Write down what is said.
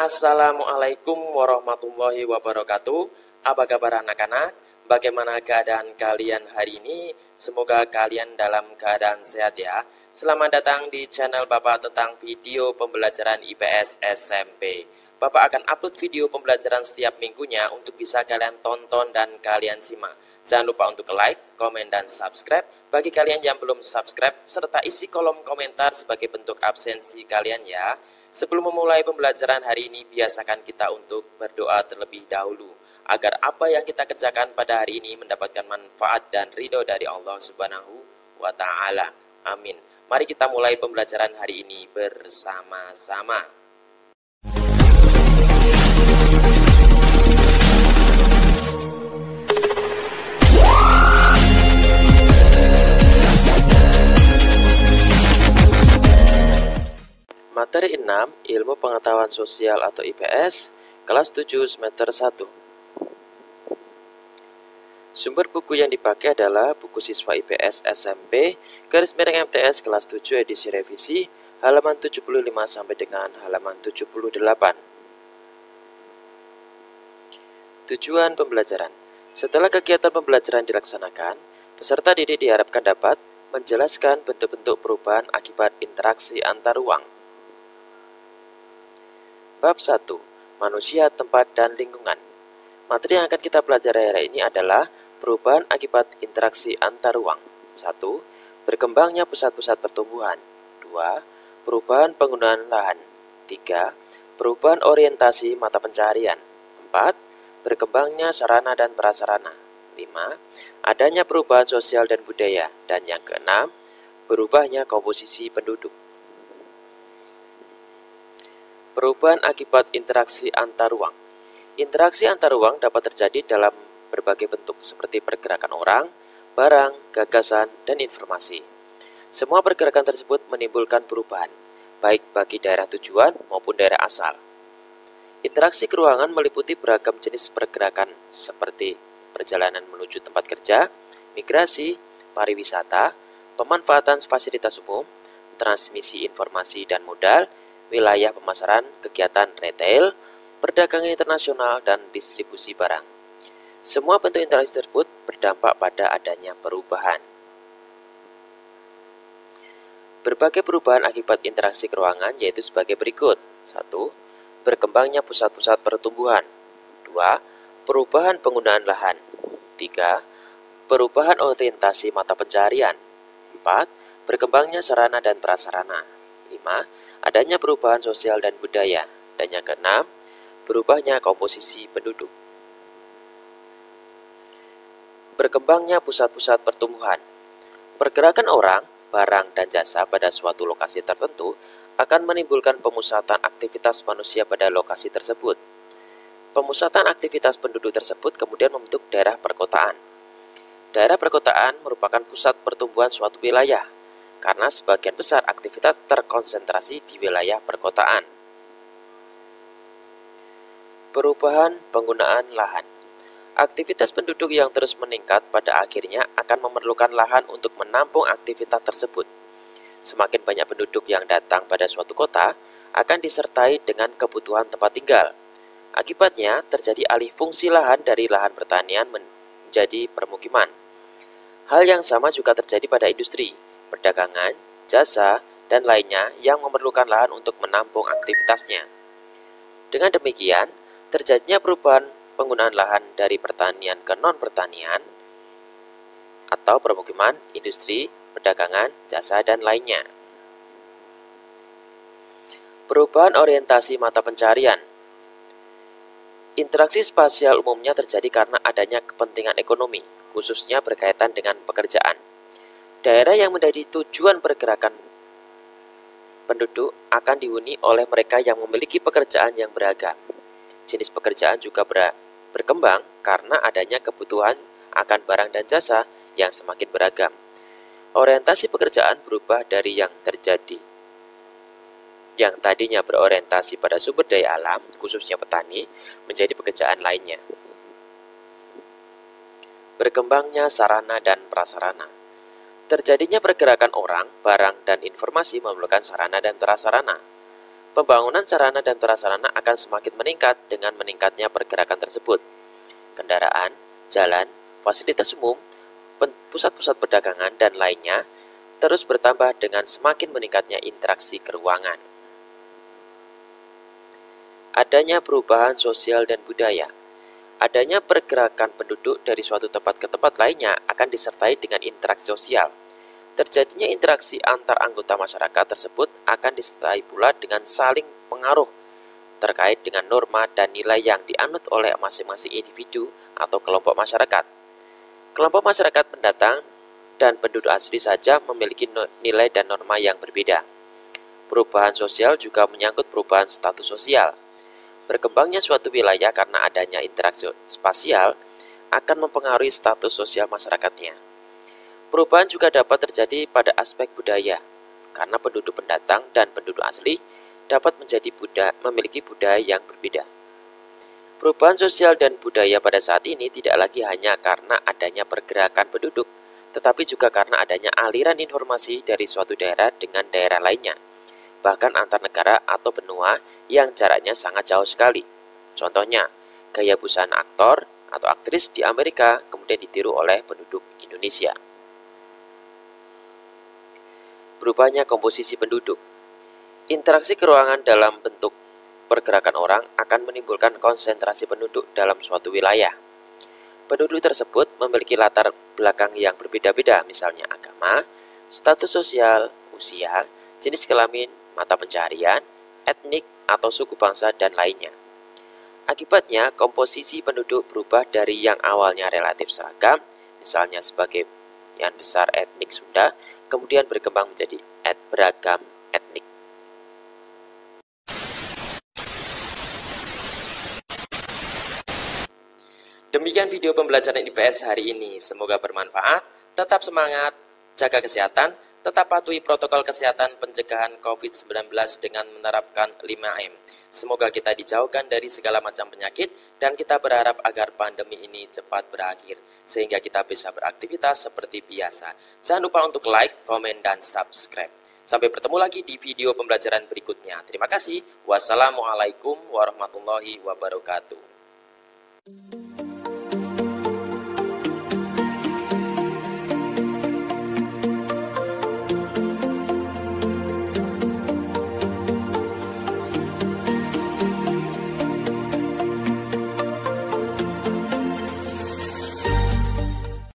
Assalamualaikum warahmatullahi wabarakatuh. Apa kabar anak-anak? Bagaimana keadaan kalian hari ini? Semoga kalian dalam keadaan sehat ya. Selamat datang di channel Bapak tentang video pembelajaran IPS SMP. Bapak akan upload video pembelajaran setiap minggunya untuk bisa kalian tonton dan kalian simak. Jangan lupa untuk like, komen, dan subscribe bagi kalian yang belum subscribe, serta isi kolom komentar sebagai bentuk absensi kalian ya. Sebelum memulai pembelajaran hari ini, biasakan kita untuk berdoa terlebih dahulu, agar apa yang kita kerjakan pada hari ini mendapatkan manfaat dan ridho dari Allah Subhanahu wa Ta'ala. Amin. Mari kita mulai pembelajaran hari ini bersama-sama. Materi 6, Ilmu Pengetahuan Sosial atau IPS, kelas 7 semester 1. Sumber buku yang dipakai adalah buku siswa IPS SMP, _MTS kelas 7 edisi revisi, halaman 75 sampai dengan halaman 78. Tujuan pembelajaran. Setelah kegiatan pembelajaran dilaksanakan, peserta didik diharapkan dapat menjelaskan bentuk-bentuk perubahan akibat interaksi antar ruang. Bab 1. Manusia, tempat, dan lingkungan. Materi yang akan kita pelajari hari ini adalah perubahan akibat interaksi antar ruang. 1. Berkembangnya pusat-pusat pertumbuhan. 2. Perubahan penggunaan lahan. 3. Perubahan orientasi mata pencaharian. 4. Berkembangnya sarana dan prasarana. 5. Adanya perubahan sosial dan budaya. Dan yang keenam, berubahnya komposisi penduduk. Perubahan akibat interaksi antar ruang. Interaksi antar ruang dapat terjadi dalam berbagai bentuk seperti pergerakan orang, barang, gagasan, dan informasi. Semua pergerakan tersebut menimbulkan perubahan, baik bagi daerah tujuan maupun daerah asal. Interaksi keruangan meliputi beragam jenis pergerakan seperti perjalanan menuju tempat kerja, migrasi, pariwisata, pemanfaatan fasilitas umum, transmisi informasi dan modal, wilayah pemasaran, kegiatan retail, perdagangan internasional, dan distribusi barang. Semua bentuk interaksi tersebut berdampak pada adanya perubahan. Berbagai perubahan akibat interaksi keruangan yaitu sebagai berikut. 1. Berkembangnya pusat-pusat pertumbuhan. 2. Perubahan penggunaan lahan. 3. Perubahan orientasi mata pencaharian. 4. Berkembangnya sarana dan prasarana. 5. Adanya perubahan sosial dan budaya. Dan yang keenam, berubahnya komposisi penduduk. Berkembangnya pusat-pusat pertumbuhan. Pergerakan orang, barang, dan jasa pada suatu lokasi tertentu akan menimbulkan pemusatan aktivitas manusia pada lokasi tersebut. Pemusatan aktivitas penduduk tersebut kemudian membentuk daerah perkotaan. Daerah perkotaan merupakan pusat pertumbuhan suatu wilayah, karena sebagian besar aktivitas terkonsentrasi di wilayah perkotaan. Perubahan penggunaan lahan. Aktivitas penduduk yang terus meningkat pada akhirnya akan memerlukan lahan untuk menampung aktivitas tersebut. Semakin banyak penduduk yang datang pada suatu kota, akan disertai dengan kebutuhan tempat tinggal. Akibatnya, terjadi alih fungsi lahan dari lahan pertanian menjadi permukiman. Hal yang sama juga terjadi pada industri, perdagangan, jasa, dan lainnya yang memerlukan lahan untuk menampung aktivitasnya. Dengan demikian, terjadinya perubahan penggunaan lahan dari pertanian ke non-pertanian atau permukiman, industri, perdagangan, jasa, dan lainnya. Perubahan orientasi mata pencaharian. Interaksi spasial umumnya terjadi karena adanya kepentingan ekonomi, khususnya berkaitan dengan pekerjaan. Daerah yang menjadi tujuan pergerakan penduduk akan dihuni oleh mereka yang memiliki pekerjaan yang beragam. Jenis pekerjaan juga berkembang karena adanya kebutuhan akan barang dan jasa yang semakin beragam. Orientasi pekerjaan berubah dari yang tadinya berorientasi pada sumber daya alam, khususnya petani, menjadi pekerjaan lainnya. Berkembangnya sarana dan prasarana. Terjadinya pergerakan orang, barang, dan informasi memerlukan sarana dan prasarana. Pembangunan sarana dan prasarana akan semakin meningkat dengan meningkatnya pergerakan tersebut. Kendaraan, jalan, fasilitas umum, pusat-pusat perdagangan, dan lainnya terus bertambah dengan semakin meningkatnya interaksi keruangan. Adanya perubahan sosial dan budaya. Adanya pergerakan penduduk dari suatu tempat ke tempat lainnya akan disertai dengan interaksi sosial. Terjadinya interaksi antar anggota masyarakat tersebut akan disertai pula dengan saling pengaruh terkait dengan norma dan nilai yang dianut oleh masing-masing individu atau kelompok masyarakat. Kelompok masyarakat pendatang dan penduduk asli saja memiliki nilai dan norma yang berbeda. Perubahan sosial juga menyangkut perubahan status sosial. Berkembangnya suatu wilayah karena adanya interaksi spasial akan mempengaruhi status sosial masyarakatnya. Perubahan juga dapat terjadi pada aspek budaya, karena penduduk pendatang dan penduduk asli dapat memiliki budaya yang berbeda. Perubahan sosial dan budaya pada saat ini tidak lagi hanya karena adanya pergerakan penduduk, tetapi juga karena adanya aliran informasi dari suatu daerah dengan daerah lainnya, bahkan antar negara atau benua yang jaraknya sangat jauh sekali. Contohnya, gaya busana aktor atau aktris di Amerika kemudian ditiru oleh penduduk Indonesia. Berubahnya komposisi penduduk. Interaksi keruangan dalam bentuk pergerakan orang akan menimbulkan konsentrasi penduduk dalam suatu wilayah. Penduduk tersebut memiliki latar belakang yang berbeda-beda, misalnya agama, status sosial, usia, jenis kelamin, mata pencaharian, etnik atau suku bangsa, dan lainnya. Akibatnya, komposisi penduduk berubah dari yang awalnya relatif seragam, misalnya sebagai yang besar etnik Sunda, kemudian berkembang menjadi beragam etnik. Demikian video pembelajaran IPS hari ini, semoga bermanfaat, tetap semangat, jaga kesehatan, tetap patuhi protokol kesehatan pencegahan COVID-19 dengan menerapkan 5M. Semoga kita dijauhkan dari segala macam penyakit dan kita berharap agar pandemi ini cepat berakhir sehingga kita bisa beraktivitas seperti biasa. Jangan lupa untuk like, komen, dan subscribe. Sampai bertemu lagi di video pembelajaran berikutnya. Terima kasih. Wassalamualaikum warahmatullahi wabarakatuh.